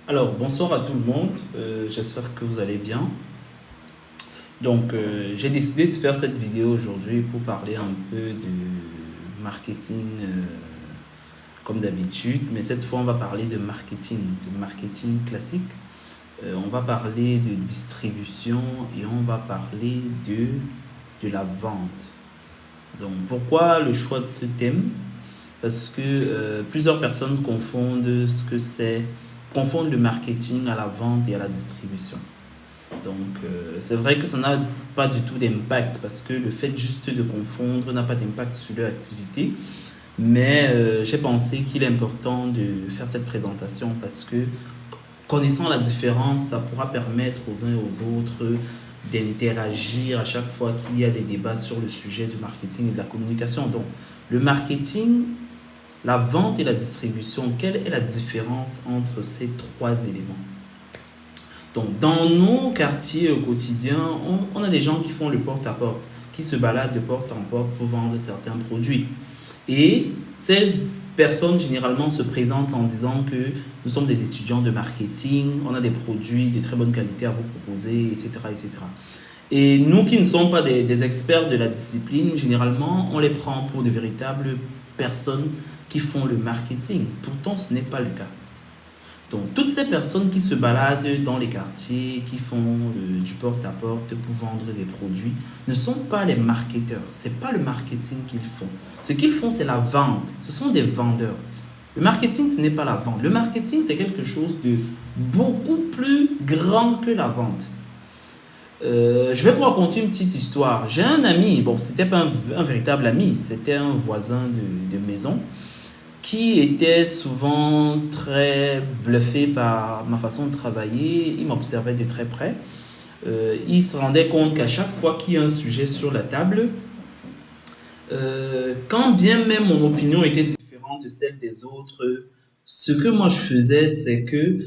Alors, bonsoir à tout le monde. J'espère que vous allez bien. J'ai décidé de faire cette vidéo aujourd'hui pour parler un peu de marketing comme d'habitude, mais cette fois, on va parler de marketing classique. On va parler de distribution et on va parler de la vente. Donc, pourquoi le choix de ce thème? Parce que plusieurs personnes confondent le marketing à la vente et à la distribution. C'est vrai que ça n'a pas du tout d'impact parce que le fait juste de confondre n'a pas d'impact sur leur activité. Mais j'ai pensé qu'il est important de faire cette présentation parce que connaissant la différence, ça pourra permettre aux uns et aux autres d'interagir à chaque fois qu'il y a des débats sur le sujet du marketing et de la communication. Donc, le marketing, la vente et la distribution, quelle est la différence entre ces trois éléments? Donc, dans nos quartiers au quotidien, on a des gens qui font le porte-à-porte, qui se baladent de porte en porte pour vendre certains produits. Et ces personnes généralement se présentent en disant que nous sommes des étudiants de marketing, on a des produits de très bonne qualité à vous proposer, etc. etc. Et nous qui ne sommes pas des experts de la discipline, généralement, on les prend pour de véritables personnes qui font le marketing. Pourtant, ce n'est pas le cas. Donc, toutes ces personnes qui se baladent dans les quartiers, qui font du porte-à-porte pour vendre des produits, ne sont pas les marketeurs. Ce n'est pas le marketing qu'ils font. Ce qu'ils font, c'est la vente. Ce sont des vendeurs. Le marketing, ce n'est pas la vente. Le marketing, c'est quelque chose de beaucoup plus grand que la vente. Je vais vous raconter une petite histoire. J'ai un ami, bon, ce n'était pas un véritable ami, c'était un voisin de maison qui était souvent très bluffé par ma façon de travailler. Il m'observait de très près. Il se rendait compte qu'à chaque fois qu'il y a un sujet sur la table, quand bien même mon opinion était différente de celle des autres, ce que moi je faisais, c'est que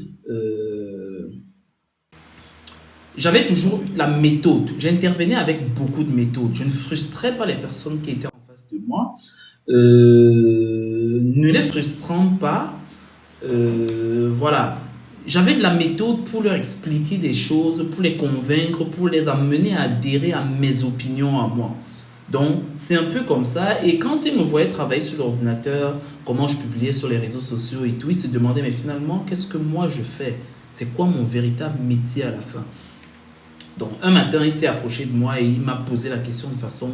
j'avais toujours la méthode. J'intervenais avec beaucoup de méthodes. Je ne frustrais pas les personnes qui étaient en face de moi. Ne les frustrant pas, voilà. J'avais de la méthode pour leur expliquer des choses, pour les convaincre, pour les amener à adhérer à mes opinions à moi. Donc, c'est un peu comme ça. Et quand ils me voyaient travailler sur l'ordinateur, comment je publiais sur les réseaux sociaux et tout, ils se demandaient, mais finalement, qu'est-ce que moi je fais? C'est quoi mon véritable métier à la fin? Donc, un matin, il s'est approché de moi et il m'a posé la question de façon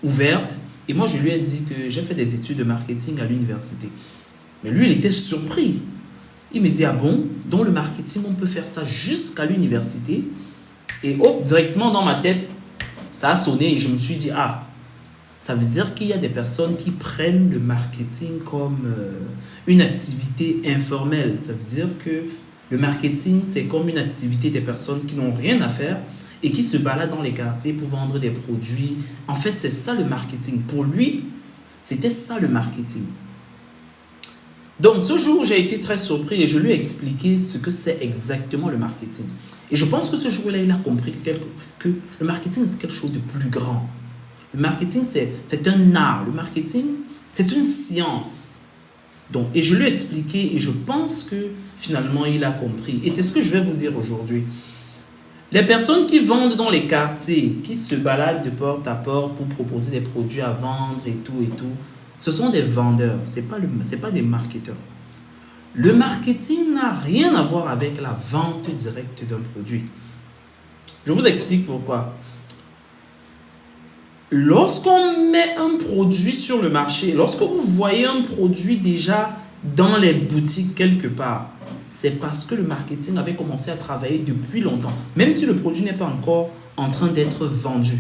ouverte. Et moi, je lui ai dit que j'ai fait des études de marketing à l'université. Mais lui, il était surpris. Il me dit, ah bon, dans le marketing, on peut faire ça jusqu'à l'université. Et hop, directement dans ma tête, ça a sonné et je me suis dit, ah, ça veut dire qu'il y a des personnes qui prennent le marketing comme une activité informelle. Ça veut dire que le marketing, c'est comme une activité des personnes qui n'ont rien à faire et qui se baladent dans les quartiers pour vendre des produits. En fait, c'est ça le marketing. Pour lui, c'était ça le marketing. Donc, ce jour, j'ai été très surpris et je lui ai expliqué ce que c'est exactement le marketing. Et je pense que ce jour-là, il a compris que le marketing, c'est quelque chose de plus grand. Le marketing, c'est un art. Le marketing, c'est une science. Donc, et je lui ai expliqué et je pense que finalement, il a compris. Et c'est ce que je vais vous dire aujourd'hui. Les personnes qui vendent dans les quartiers, qui se baladent de porte à porte pour proposer des produits à vendre et tout, ce sont des vendeurs, ce n'est pas des marketeurs. Le marketing n'a rien à voir avec la vente directe d'un produit. Je vous explique pourquoi. Lorsqu'on met un produit sur le marché, lorsque vous voyez un produit déjà dans les boutiques quelque part, c'est parce que le marketing avait commencé à travailler depuis longtemps, même si le produit n'est pas encore en train d'être vendu.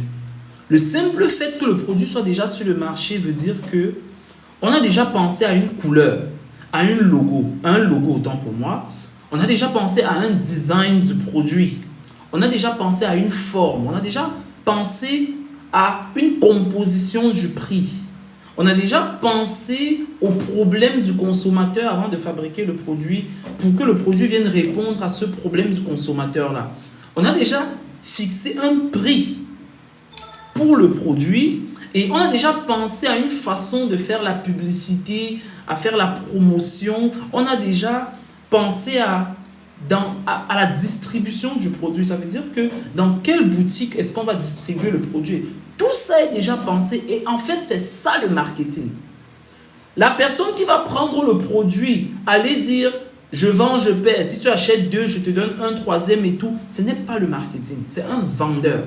Le simple fait que le produit soit déjà sur le marché veut dire que on a déjà pensé à une couleur, à un logo autant pour moi. On a déjà pensé à un design du produit. On a déjà pensé à une forme. On a déjà pensé à une composition du prix. On a déjà pensé aux problèmes du consommateur avant de fabriquer le produit pour que le produit vienne répondre à ce problème du consommateur-là. On a déjà fixé un prix pour le produit et on a déjà pensé à une façon de faire la publicité, à faire la promotion. On a déjà pensé à à la distribution du produit. Ça veut dire que dans quelle boutique est-ce qu'on va distribuer le produit? Tout ça est déjà pensé et en fait, c'est ça le marketing. La personne qui va prendre le produit, aller dire « je vends, je paie, si tu achètes 2, je te donne un troisième et tout », ce n'est pas le marketing, c'est un vendeur.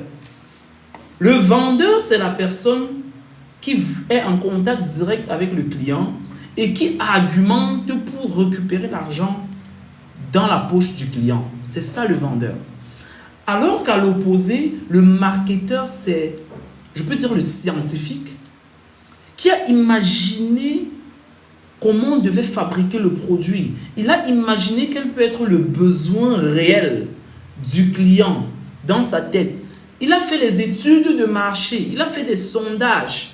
Le vendeur, c'est la personne qui est en contact direct avec le client et qui argumente pour récupérer l'argent dans la poche du client. C'est ça le vendeur. Alors qu'à l'opposé, le marketeur, c'est, je peux dire, le scientifique qui a imaginé comment on devait fabriquer le produit. Il a imaginé quel peut être le besoin réel du client dans sa tête. Il a fait les études de marché, il a fait des sondages,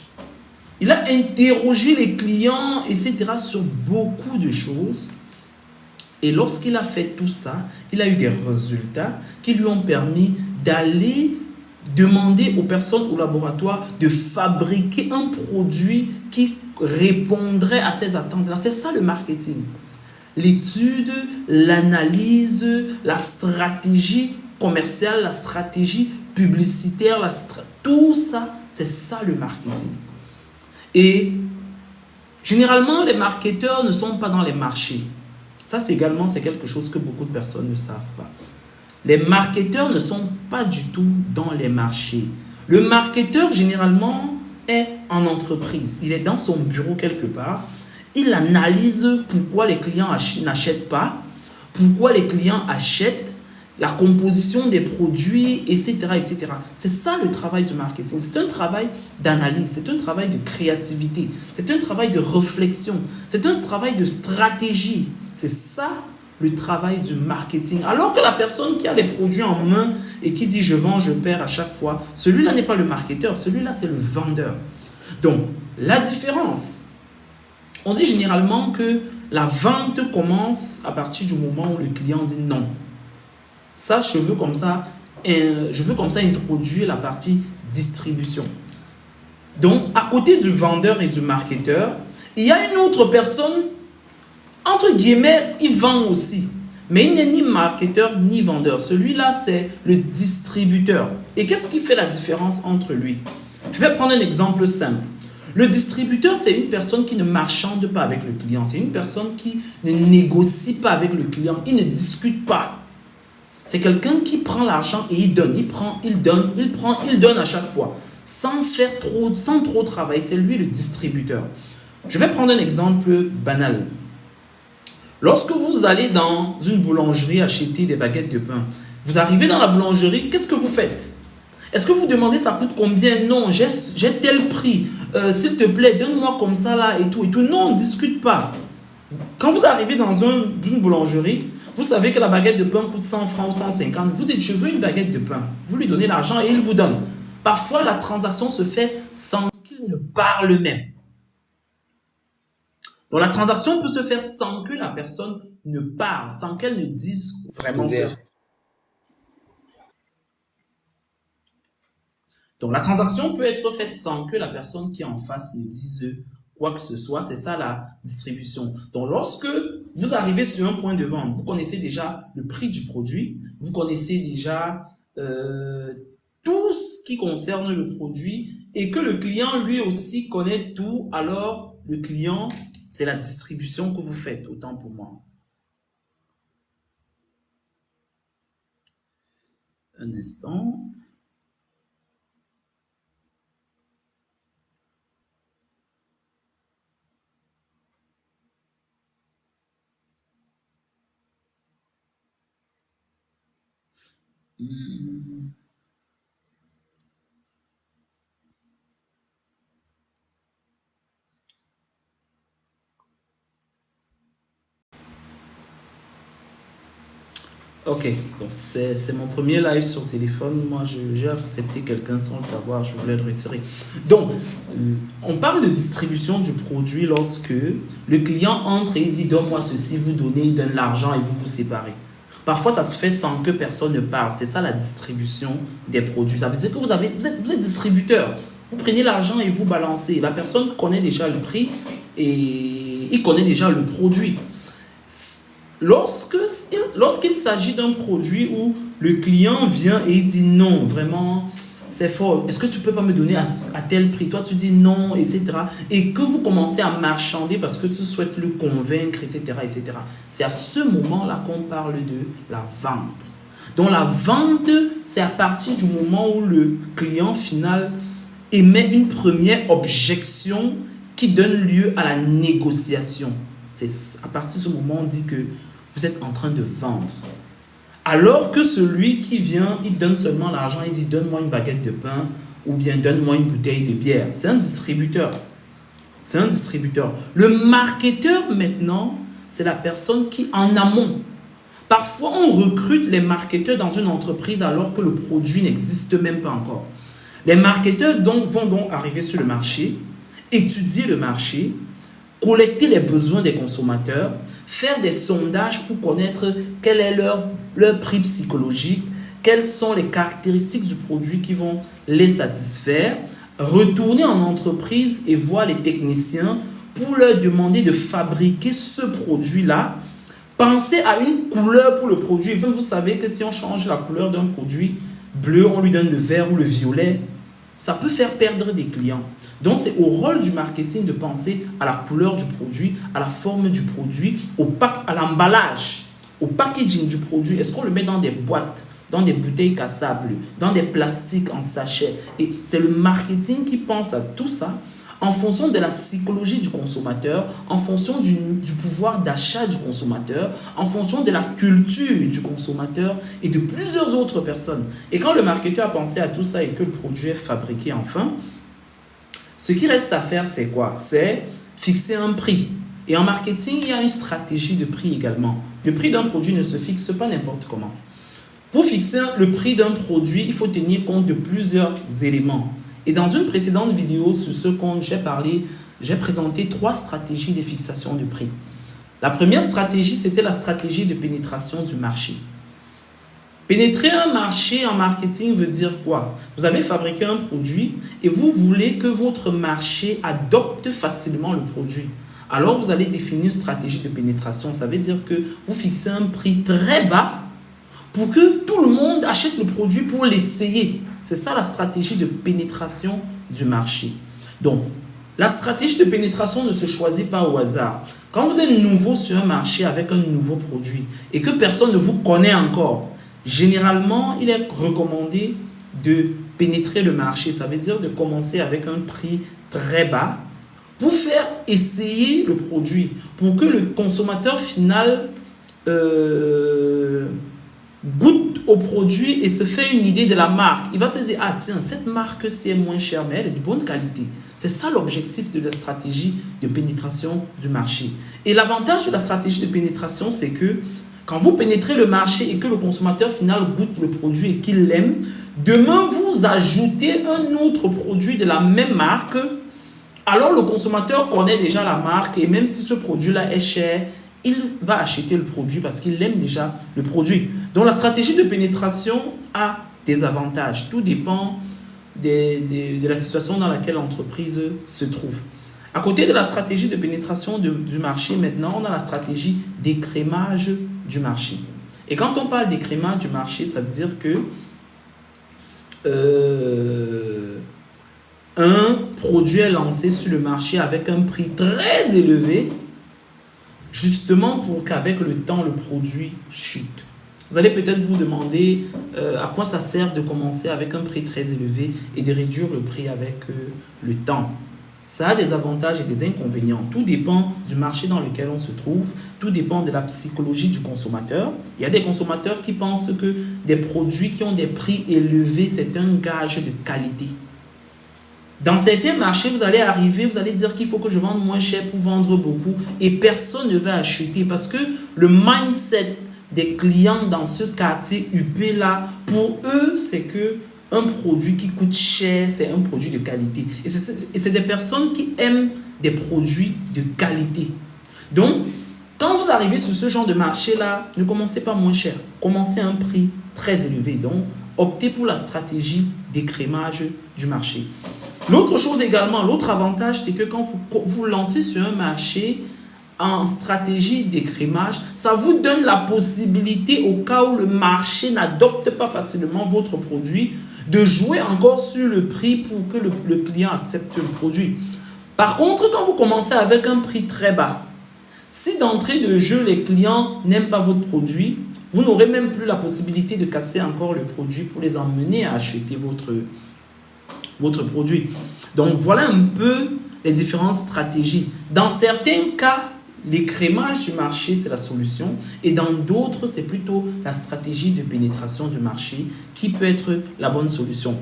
il a interrogé les clients, etc. sur beaucoup de choses. Et lorsqu'il a fait tout ça, il a eu des résultats qui lui ont permis d'aller demander aux personnes au laboratoire de fabriquer un produit qui répondrait à ces attentes-là. C'est ça le marketing. L'étude, l'analyse, la stratégie commerciale, la stratégie publicitaire, tout ça, c'est ça le marketing. Et généralement, les marketeurs ne sont pas dans les marchés. Ça, c'est quelque chose que beaucoup de personnes ne savent pas. Les marketeurs ne sont pas du tout dans les marchés. Le marketeur, généralement, est en entreprise. Il est dans son bureau quelque part. Il analyse pourquoi les clients n'achètent pas, pourquoi les clients achètent, la composition des produits, etc. etc. C'est ça le travail du marketing. C'est un travail d'analyse, c'est un travail de créativité, c'est un travail de réflexion, c'est un travail de stratégie. C'est ça le travail du marketing. Alors que la personne qui a les produits en main et qui dit « je vends, je perds à chaque fois », celui-là n'est pas le marketeur, celui-là c'est le vendeur. Donc, la différence, on dit généralement que la vente commence à partir du moment où le client dit « non ». Ça, je veux comme ça introduire la partie distribution. Donc, à côté du vendeur et du marketeur, il y a une autre personne, entre guillemets, il vend aussi. Mais il n'est ni marketeur ni vendeur. Celui-là, c'est le distributeur. Et qu'est-ce qui fait la différence entre lui? Je vais prendre un exemple simple. Le distributeur, c'est une personne qui ne marchande pas avec le client. C'est une personne qui ne négocie pas avec le client. Il ne discute pas. C'est quelqu'un qui prend l'argent et il donne. Il prend, il donne, il prend, il donne à chaque fois. Sans trop travailler. C'est lui le distributeur. Je vais prendre un exemple banal. Lorsque vous allez dans une boulangerie acheter des baguettes de pain, vous arrivez dans la boulangerie, qu'est-ce que vous faites? Est-ce que vous demandez ça coûte combien? Non, j'ai tel prix. S'il te plaît, donne-moi comme ça là et tout et tout. Non, on ne discute pas. Quand vous arrivez dans une boulangerie, vous savez que la baguette de pain coûte 100 francs ou 150. Vous dites, je veux une baguette de pain. Vous lui donnez l'argent et il vous donne. Parfois, la transaction se fait sans qu'il ne parle même. Donc, la transaction peut se faire sans que la personne ne parle, sans qu'elle ne dise vraiment ce. Donc, la transaction peut être faite sans que la personne qui est en face ne dise quoi que ce soit. C'est ça la distribution. Donc, lorsque vous arrivez sur un point de vente, vous connaissez déjà le prix du produit, vous connaissez déjà tout ce qui concerne le produit et que le client lui aussi connaît tout, alors le client, c'est la distribution que vous faites, autant pour moi. Un instant. Ok, donc c'est mon premier live sur téléphone. Moi, j'ai accepté quelqu'un sans le savoir, je voulais le retirer. Donc, on parle de distribution du produit lorsque le client entre et il dit « donne-moi ceci », vous donnez, il donne l'argent et vous vous séparez. Parfois, ça se fait sans que personne ne parle. C'est ça la distribution des produits. Ça veut dire que vous êtes distributeur. Vous prenez l'argent et vous balancez. La personne connaît déjà le prix et il connaît déjà le produit. Lorsqu'il s'agit d'un produit où le client vient et il dit non, vraiment, c'est fort, est-ce que tu peux pas me donner à tel prix? Toi, tu dis non, etc. Et que vous commencez à marchander parce que tu souhaites le convaincre, etc., etc. C'est à ce moment-là qu'on parle de la vente. Donc, la vente, c'est à partir du moment où le client final émet une première objection qui donne lieu à la négociation. C'est à partir de ce moment où on dit que vous êtes en train de vendre. Alors que celui qui vient, il donne seulement l'argent, il dit donne-moi une baguette de pain ou bien donne-moi une bouteille de bière. C'est un distributeur. C'est un distributeur. Le marketeur maintenant, c'est la personne qui en amont. Parfois, on recrute les marketeurs dans une entreprise alors que le produit n'existe même pas encore. Les marketeurs vont donc arriver sur le marché, étudier le marché, collecter les besoins des consommateurs, faire des sondages pour connaître quel est leur prix psychologique, quelles sont les caractéristiques du produit qui vont les satisfaire, retourner en entreprise et voir les techniciens pour leur demander de fabriquer ce produit-là. Pensez à une couleur pour le produit. Vous savez que si on change la couleur d'un produit bleu, on lui donne le vert ou le violet, ça peut faire perdre des clients. Donc, c'est au rôle du marketing de penser à la couleur du produit, à la forme du produit, à l'emballage, au packaging du produit. Est-ce qu'on le met dans des boîtes, dans des bouteilles cassables, dans des plastiques en sachet? Et c'est le marketing qui pense à tout ça en fonction de la psychologie du consommateur, en fonction du pouvoir d'achat du consommateur, en fonction de la culture du consommateur et de plusieurs autres personnes. Et quand le marketeur a pensé à tout ça et que le produit est fabriqué enfin, ce qui reste à faire, c'est quoi? C'est fixer un prix. Et en marketing, il y a une stratégie de prix également. Le prix d'un produit ne se fixe pas n'importe comment. Pour fixer le prix d'un produit, il faut tenir compte de plusieurs éléments. Et dans une précédente vidéo sur ce compte, j'ai présenté 3 stratégies de fixation de prix. La première stratégie, c'était la stratégie de pénétration du marché. Pénétrer un marché en marketing veut dire quoi? Vous avez fabriqué un produit et vous voulez que votre marché adopte facilement le produit. Alors, vous allez définir une stratégie de pénétration. Ça veut dire que vous fixez un prix très bas pour que tout le monde achète le produit pour l'essayer. C'est ça la stratégie de pénétration du marché. Donc, la stratégie de pénétration ne se choisit pas au hasard. Quand vous êtes nouveau sur un marché avec un nouveau produit et que personne ne vous connaît encore, généralement, il est recommandé de pénétrer le marché. Ça veut dire de commencer avec un prix très bas pour faire essayer le produit, pour que le consommateur final goûte au produit et se fait une idée de la marque. Il va se dire, ah tiens, cette marque-ci est moins chère, mais elle est de bonne qualité. C'est ça l'objectif de la stratégie de pénétration du marché. Et l'avantage de la stratégie de pénétration, c'est que quand vous pénétrez le marché et que le consommateur final goûte le produit et qu'il l'aime, demain vous ajoutez un autre produit de la même marque, alors le consommateur connaît déjà la marque et même si ce produit-là est cher, il va acheter le produit parce qu'il aime déjà le produit. Donc la stratégie de pénétration a des avantages. Tout dépend de la situation dans laquelle l'entreprise se trouve. À côté de la stratégie de pénétration du marché, maintenant, on a la stratégie d'écrémage du marché. Et quand on parle d'écrémage du marché, ça veut dire que un produit est lancé sur le marché avec un prix très élevé, justement pour qu'avec le temps, le produit chute. Vous allez peut-être vous demander à quoi ça sert de commencer avec un prix très élevé et de réduire le prix avec le temps. Ça a des avantages et des inconvénients. Tout dépend du marché dans lequel on se trouve. Tout dépend de la psychologie du consommateur. Il y a des consommateurs qui pensent que des produits qui ont des prix élevés, c'est un gage de qualité. Dans certains marchés, vous allez arriver, vous allez dire qu'il faut que je vende moins cher pour vendre beaucoup et personne ne va acheter parce que le mindset des clients dans ce quartier UP là, pour eux, c'est que un produit qui coûte cher, c'est un produit de qualité. Et c'est des personnes qui aiment des produits de qualité. Donc, quand vous arrivez sur ce genre de marché-là, ne commencez pas moins cher. Commencez à un prix très élevé. Donc, optez pour la stratégie d'écrémage du marché. L'autre chose également, l'autre avantage, c'est que quand vous lancez sur un marché, en stratégie d'écrémage, ça vous donne la possibilité, au cas où le marché n'adopte pas facilement votre produit, de jouer encore sur le prix pour que le client accepte le produit. Par contre, quand vous commencez avec un prix très bas, si d'entrée de jeu, les clients n'aiment pas votre produit, vous n'aurez même plus la possibilité de casser encore le produit pour les emmener à acheter votre produit. Donc, voilà un peu les différentes stratégies. Dans certains cas, l'écrémage du marché, c'est la solution. Et dans d'autres, c'est plutôt la stratégie de pénétration du marché qui peut être la bonne solution.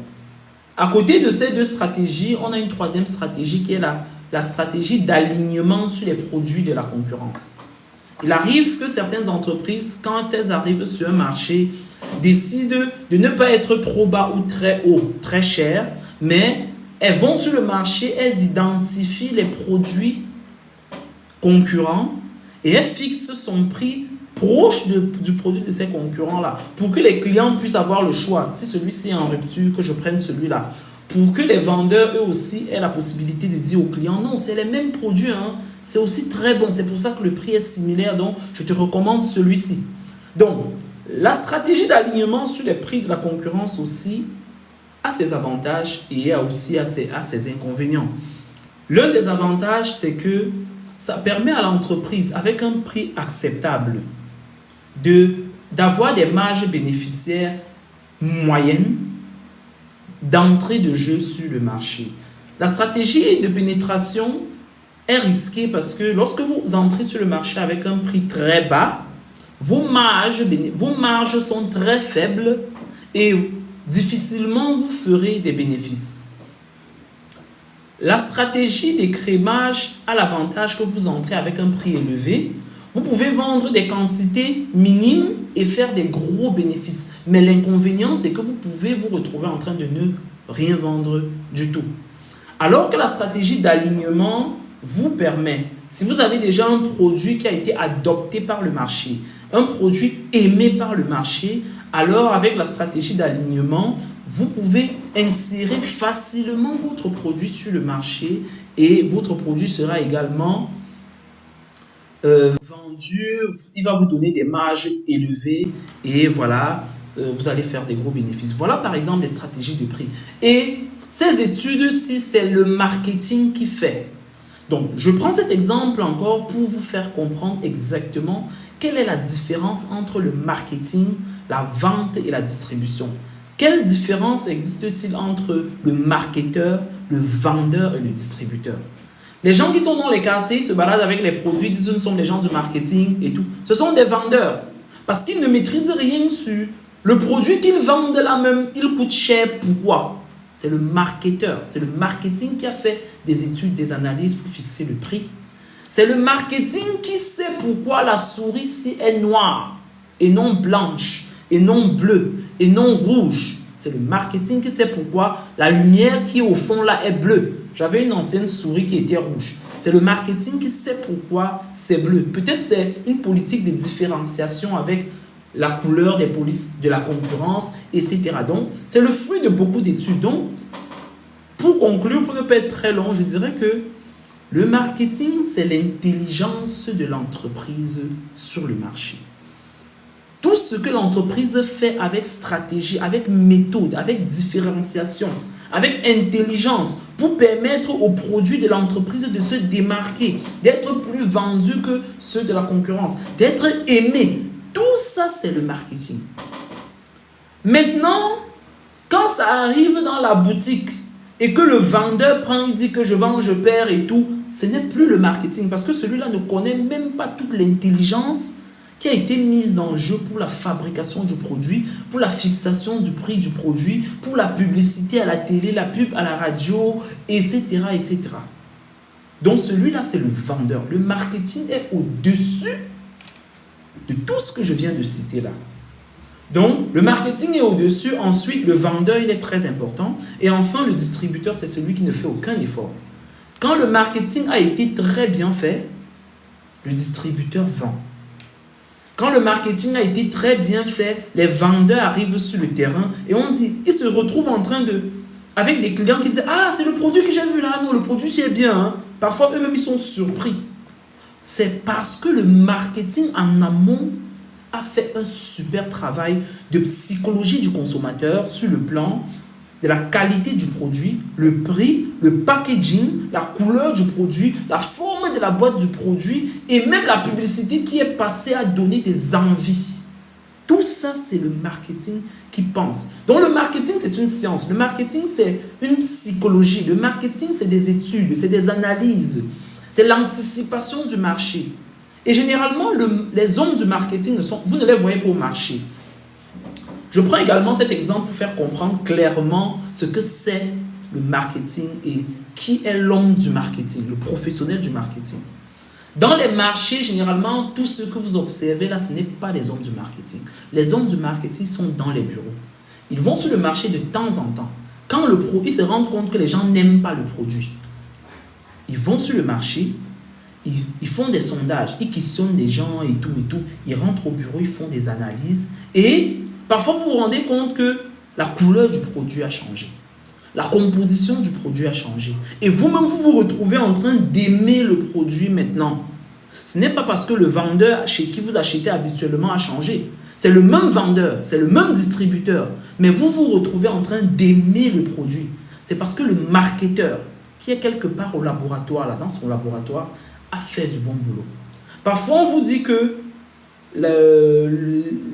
À côté de ces deux stratégies, on a une troisième stratégie qui est la stratégie d'alignement sur les produits de la concurrence. Il arrive que certaines entreprises, quand elles arrivent sur un marché, décident de ne pas être trop bas ou très haut, très cher, mais elles vont sur le marché, elles identifient les produits concurrents et elles fixent son prix proche du produit de ces concurrents-là pour que les clients puissent avoir le choix. Si celui-ci est en rupture, que je prenne celui-là. Pour que les vendeurs, eux aussi, aient la possibilité de dire aux clients, non, c'est les mêmes produits, hein. C'est aussi très bon. C'est pour ça que le prix est similaire, donc je te recommande celui-ci. Donc, la stratégie d'alignement sur les prix de la concurrence aussi a ses avantages et a aussi ses inconvénients. L'un des avantages, c'est que ça permet à l'entreprise, avec un prix acceptable, d'avoir des marges bénéficiaires moyennes d'entrée de jeu sur le marché. La stratégie de pénétration est risquée parce que lorsque vous entrez sur le marché avec un prix très bas, vos marges sont très faibles et difficilement vous ferez des bénéfices. La stratégie d'écrémage a l'avantage que vous entrez avec un prix élevé. Vous pouvez vendre des quantités minimes et faire des gros bénéfices. Mais l'inconvénient, c'est que vous pouvez vous retrouver en train de ne rien vendre du tout. Alors que la stratégie d'alignement vous permet, si vous avez déjà un produit qui a été adopté par le marché, un produit aimé par le marché, alors avec la stratégie d'alignement, vous pouvez insérer facilement votre produit sur le marché et votre produit sera également vendu, il va vous donner des marges élevées et voilà, vous allez faire des gros bénéfices. Voilà par exemple les stratégies de prix. Et ces études-ci, c'est le marketing qui fait. Donc, je prends cet exemple encore pour vous faire comprendre exactement quelle est la différence entre le marketing, la vente et la distribution. Quelle différence existe-t-il entre le marketeur, le vendeur et le distributeur? Les gens qui sont dans les quartiers, se baladent avec les produits, disent que nous sommes les gens du marketing et tout. Ce sont des vendeurs parce qu'ils ne maîtrisent rien sur le produit qu'ils vendent là même. Il coûte cher. Pourquoi? C'est le marketeur, c'est le marketing qui a fait des études, des analyses pour fixer le prix. C'est le marketing qui sait pourquoi la souris ici est noire et non blanche, et non bleue, et non rouge. C'est le marketing qui sait pourquoi la lumière qui est au fond là est bleue. J'avais une ancienne souris qui était rouge. C'est le marketing qui sait pourquoi c'est bleu. Peut-être c'est une politique de différenciation avec la couleur des polices de la concurrence, etc. Donc, c'est le fruit de beaucoup d'études. Donc, pour conclure, pour ne pas être très long, je dirais que le marketing, c'est l'intelligence de l'entreprise sur le marché. Tout ce que l'entreprise fait avec stratégie, avec méthode, avec différenciation, avec intelligence, pour permettre aux produits de l'entreprise de se démarquer, d'être plus vendus que ceux de la concurrence, d'être aimés. Tout ça, c'est le marketing. Maintenant, quand ça arrive dans la boutique et que le vendeur prend, il dit que je vends, je perds et tout, ce n'est plus le marketing parce que celui-là ne connaît même pas toute l'intelligence qui a été mise en jeu pour la fabrication du produit, pour la fixation du prix du produit, pour la publicité à la télé, la pub à la radio, etc., etc. Donc celui-là, c'est le vendeur. Le marketing est au-dessus de tout ce que je viens de citer là. Donc, le marketing est au-dessus. Ensuite, le vendeur, il est très important. Et enfin, le distributeur, c'est celui qui ne fait aucun effort. Quand le marketing a été très bien fait, le distributeur vend. Quand le marketing a été très bien fait, les vendeurs arrivent sur le terrain et on dit, ils se retrouvent en train de, avec des clients qui disent, ah, c'est le produit que j'ai vu là. Non, le produit, c'est bien. Hein. Parfois, eux-mêmes, ils sont surpris. C'est parce que le marketing en amont a fait un super travail de psychologie du consommateur sur le plan de la qualité du produit, le prix, le packaging, la couleur du produit, la forme de la boîte du produit et même la publicité qui est passée à donner des envies. Tout ça, c'est le marketing qui pense. Donc, le marketing, c'est une science. Le marketing, c'est une psychologie. Le marketing, c'est des études, c'est des analyses. C'est l'anticipation du marché. Et généralement, les hommes du marketing, vous ne les voyez pas au marché. Je prends également cet exemple pour faire comprendre clairement ce que c'est le marketing et qui est l'homme du marketing, le professionnel du marketing. Dans les marchés, généralement, tout ce que vous observez là, ce n'est pas les hommes du marketing. Les hommes du marketing sont dans les bureaux. Ils vont sur le marché de temps en temps. Quand ils se rendent compte que les gens n'aiment pas le produit, ils vont sur le marché, ils font des sondages, ils questionnent les gens et tout. Ils rentrent au bureau, ils font des analyses et parfois vous vous rendez compte que la couleur du produit a changé. La composition du produit a changé. Et vous-même, vous vous retrouvez en train d'aimer le produit maintenant. Ce n'est pas parce que le vendeur chez qui vous achetez habituellement a changé. C'est le même vendeur, c'est le même distributeur. Mais vous vous retrouvez en train d'aimer le produit. C'est parce que le marketeur, qui est quelque part au laboratoire, là, dans son laboratoire, a fait du bon boulot. Parfois, on vous dit que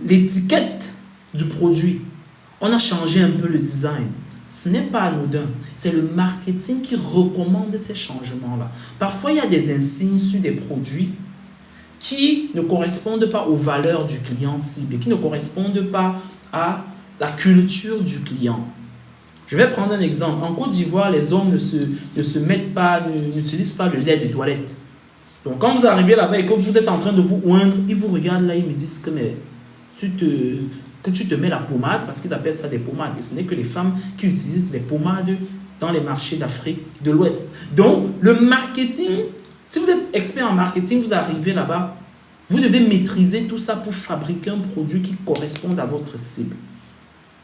l'étiquette du produit, on a changé un peu le design. Ce n'est pas anodin, c'est le marketing qui recommande ces changements-là. Parfois, il y a des insignes sur des produits qui ne correspondent pas aux valeurs du client cible, qui ne correspondent pas à la culture du client. Je vais prendre un exemple. En Côte d'Ivoire, les hommes n'utilisent pas le lait de toilette. Donc, quand vous arrivez là-bas et que vous êtes en train de vous oindre, ils vous regardent là, ils me disent que tu te mets la pommade, parce qu'ils appellent ça des pommades. Et ce n'est que les femmes qui utilisent les pommades dans les marchés d'Afrique de l'Ouest. Donc, le marketing, si vous êtes expert en marketing, vous arrivez là-bas, vous devez maîtriser tout ça pour fabriquer un produit qui corresponde à votre cible.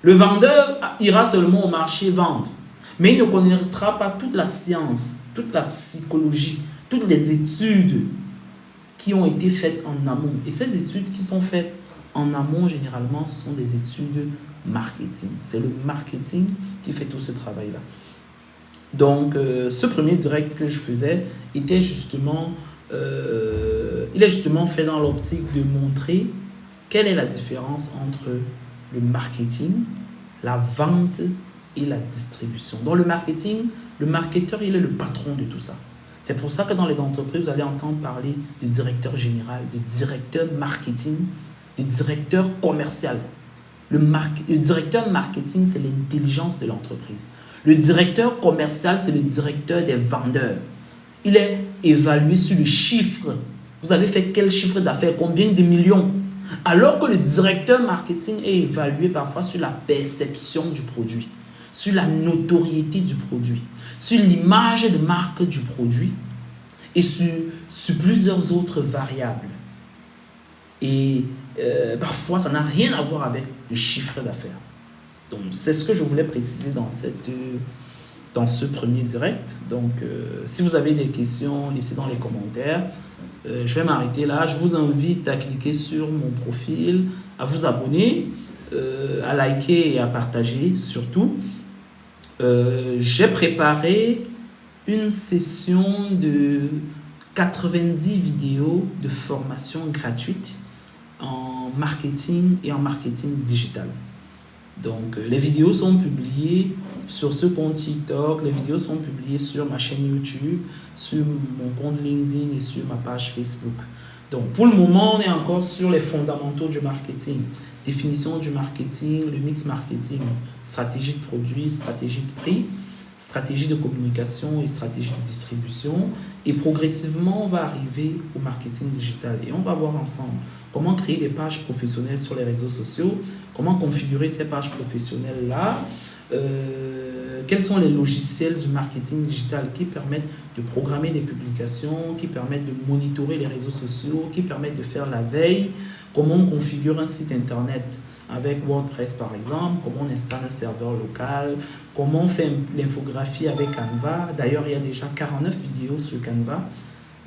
Le vendeur ira seulement au marché vendre, mais il ne connaîtra pas toute la science, toute la psychologie, toutes les études qui ont été faites en amont. Et ces études qui sont faites en amont, généralement, ce sont des études marketing. C'est le marketing qui fait tout ce travail-là. Donc, ce premier direct que je faisais était justement, il est justement fait dans l'optique de montrer quelle est la différence entre le marketing, la vente et la distribution. Dans le marketing, le marketeur, il est le patron de tout ça. C'est pour ça que dans les entreprises, vous allez entendre parler de directeur général, de directeur marketing, de directeur commercial. Le directeur marketing, c'est l'intelligence de l'entreprise. Le directeur commercial, c'est le directeur des vendeurs. Il est évalué sur le chiffre. Vous avez fait quel chiffre d'affaires, combien de millions? Alors que le directeur marketing est évalué parfois sur la perception du produit, sur la notoriété du produit, sur l'image de marque du produit et sur plusieurs autres variables. Et parfois, ça n'a rien à voir avec le chiffre d'affaires. Donc, c'est ce que je voulais préciser dans ce premier direct. Donc, si vous avez des questions, laissez dans les commentaires. Je vais m'arrêter là. Je vous invite à cliquer sur mon profil, à vous abonner, à liker et à partager surtout. J'ai préparé une session de 90 vidéos de formation gratuite en marketing et en marketing digital. Donc, les vidéos sont publiées sur ce compte TikTok, les vidéos sont publiées sur ma chaîne YouTube, sur mon compte LinkedIn et sur ma page Facebook. Donc, pour le moment, on est encore sur les fondamentaux du marketing. Définition du marketing, le mix marketing, stratégie de produit, stratégie de prix, stratégie de communication et stratégie de distribution. Et progressivement, on va arriver au marketing digital. Et on va voir ensemble comment créer des pages professionnelles sur les réseaux sociaux, comment configurer ces pages professionnelles-là, quels sont les logiciels du marketing digital qui permettent de programmer des publications, qui permettent de monitorer les réseaux sociaux, qui permettent de faire la veille, comment on configure un site internet avec WordPress par exemple, comment on installe un serveur local, comment on fait l'infographie avec Canva. D'ailleurs, il y a déjà 49 vidéos sur Canva.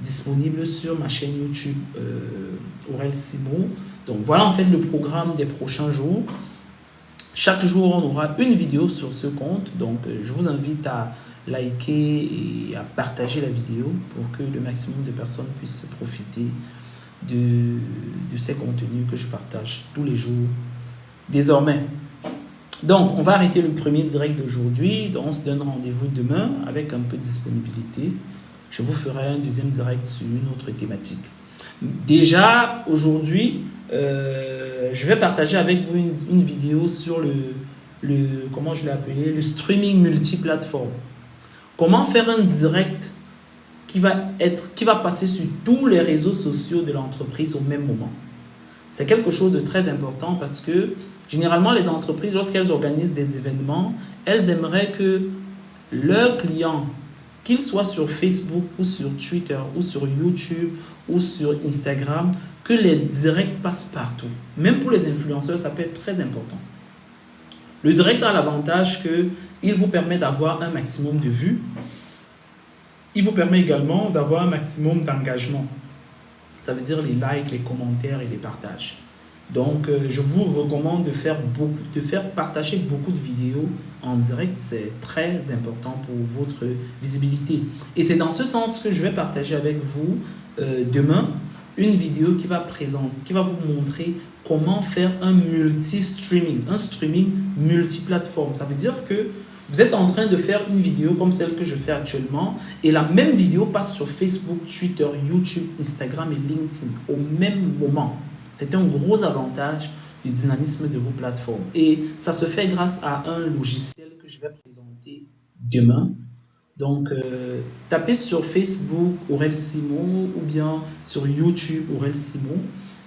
disponible sur ma chaîne YouTube Aurel Simon. Donc voilà en fait le programme des prochains jours. Chaque jour, on aura une vidéo sur ce compte. Donc je vous invite à liker et à partager la vidéo pour que le maximum de personnes puissent profiter de ces contenus que je partage tous les jours désormais. Donc, on va arrêter le premier direct d'aujourd'hui. On se donne rendez-vous demain avec un peu de disponibilité. Je vous ferai un deuxième direct sur une autre thématique. Déjà, aujourd'hui, je vais partager avec vous une vidéo sur comment je l'ai appelé, le streaming multiplateforme. Comment faire un direct qui va passer sur tous les réseaux sociaux de l'entreprise au même moment. C'est quelque chose de très important parce que généralement, les entreprises, lorsqu'elles organisent des événements, elles aimeraient que leurs clients, qu'ils soient sur Facebook ou sur Twitter ou sur YouTube ou sur Instagram, que les directs passent partout. Même pour les influenceurs, ça peut être très important. Le direct a l'avantage qu'il vous permet d'avoir un maximum de vues. Il vous permet également d'avoir un maximum d'engagement. Ça veut dire les likes, les commentaires et les partages. Donc, je vous recommande de faire partager beaucoup de vidéos en direct. C'est très important pour votre visibilité. Et c'est dans ce sens que je vais partager avec vous demain une vidéo qui va vous montrer comment faire un multi-streaming, un streaming multiplateforme. Ça veut dire que vous êtes en train de faire une vidéo comme celle que je fais actuellement et la même vidéo passe sur Facebook, Twitter, YouTube, Instagram et LinkedIn au même moment. C'est un gros avantage du dynamisme de vos plateformes. Et ça se fait grâce à un logiciel que je vais présenter demain. Donc, tapez sur Facebook Aurel Simon ou bien sur YouTube Aurel Simon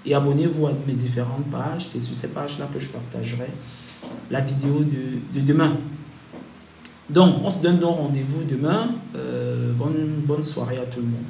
et abonnez-vous à mes différentes pages. C'est sur ces pages-là que je partagerai la vidéo de demain. Donc, on se donne donc rendez-vous demain. Bonne soirée à tout le monde.